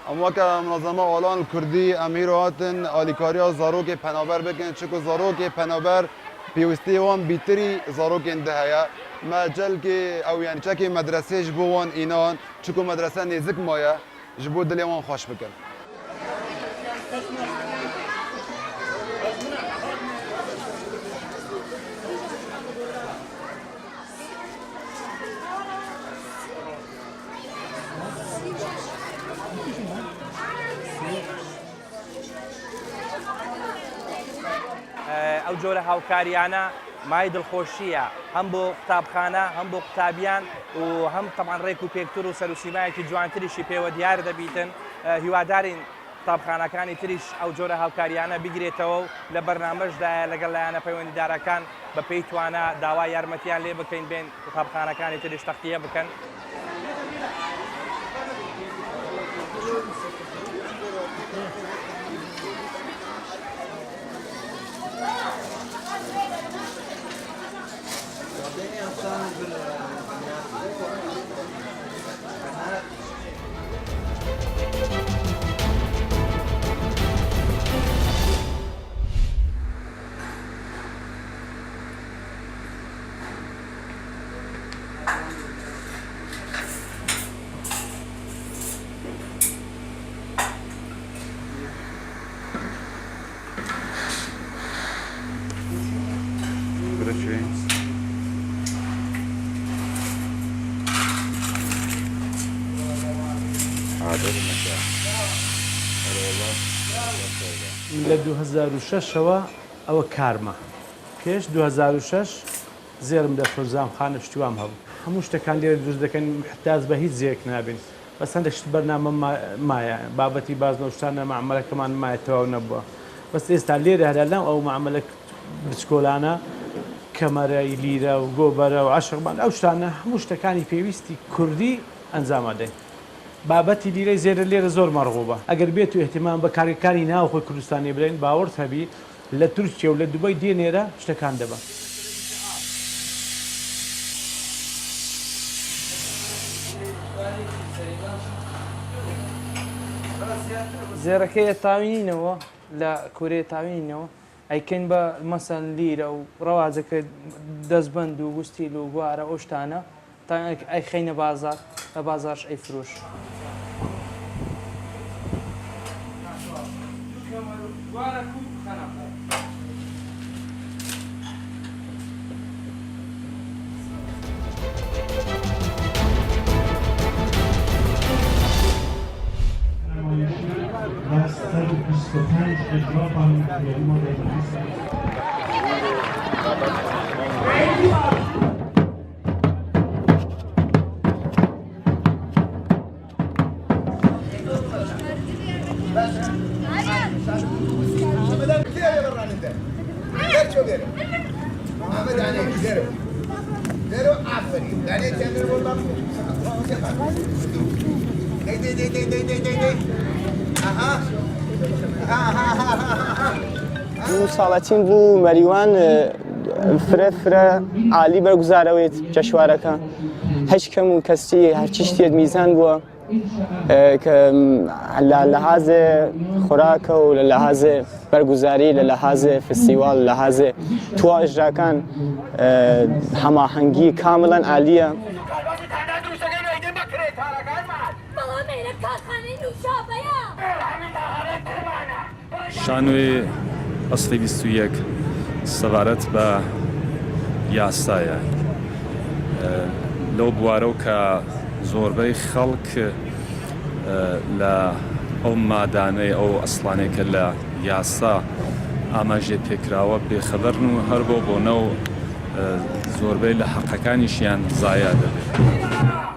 اما که منظمه آلان الکردی امیراتن آلیکاریا زاروک پنابر بکن چکو زاروک پنابر پیوستی وان بیتری زاروک اندهیا مجال که او یعنی چکی مدرسه جبوان اینان چکو مدرسه نزدیک مایا جبو دلی وان خوش بکن. ئەو جۆرە هاوکاریانە مای دڵخۆشیە هەم بۆ قوتابخانە هەم بۆ قوتابیان و هەم تەمان ڕێک و پێکتر و سەرسیمایەکی جوانتریشی پێوە دیار دەبیتن هیوادارین قوتابخانەکانی تریش ئەو جۆرە هاوکاریانە بگرێتەوە و لە بەرنامەشدا لەگەڵ لایەنە پەیوەندیدارەکان بە پێی توانە داوای یارمەتیان لێ بکەین بێن قوتابخانەکانی تریش تەختیە بکەن. لە 2006ەوە ئەوە کارمە پێش 2006 زێرم لە فۆرزانخانە شتیوام هەبوو هەموو شتەکان لێرە دروست دەکەن محتاج بە هیچ زێک نابین بەس هەندێک شت بەرنامە مایە بابەتی بازنەوە شتانە مەعامەلەکەمان مایە تەواو نەبووە بەس ئێستا لێرە هەرلام ئەو مەعامەلە بچکۆلانە کەمەرەی لیرە و گۆبەرە و عاشقمان ئەو شتانە هەموو شتەکانی پێویستی کوردی ئەنجامەدەین. بابەتی لیرەی زێرە لێرە زۆر مەڕغوبە ئەگەر بێت و احتیمام بە کارەکانی ناوخۆی کوردستانی برین باوەڕ هەبی لە تورکیا و لە دوبەی دێنێرە شتەکان دەبە. زێرەکەی تاوینینەوە لە کورێ تاوینینەوە ئەیکەین بە مەسەن لیرە و ڕەوازەکە دەستبەند و گوستیل و گوارە ئەو شتانە تا ئەی خەینە بازار لە بازارش ئەی فرۆش. ساڵەتین بوو مەریوان فرە عالی بەرگوزارەوەیت جەشوارەکە هیچ کەم و کەسی هەرچی شتێت میزان بووە کە لە لەحاظێ خوراکە و لە لەحاظێ بەرگوزاری لە لەحاظێ فستیواڵ لە لەحاظێ تواژراکان هەماهەنگی کامڵەن عالیە. شانۆی ئەسڵی 21 سەبارەت بە یاسایە لەو بوارە و کە زۆربەی خەڵک لە ئەو مادانەی ئەو ئەسڵانەی کە لە یاسا ئاماژێ پێکراوە بێخەبەرن و هەر بۆ بۆنە و زۆربەی لە حەقەکانیشیان زایە دەبێت.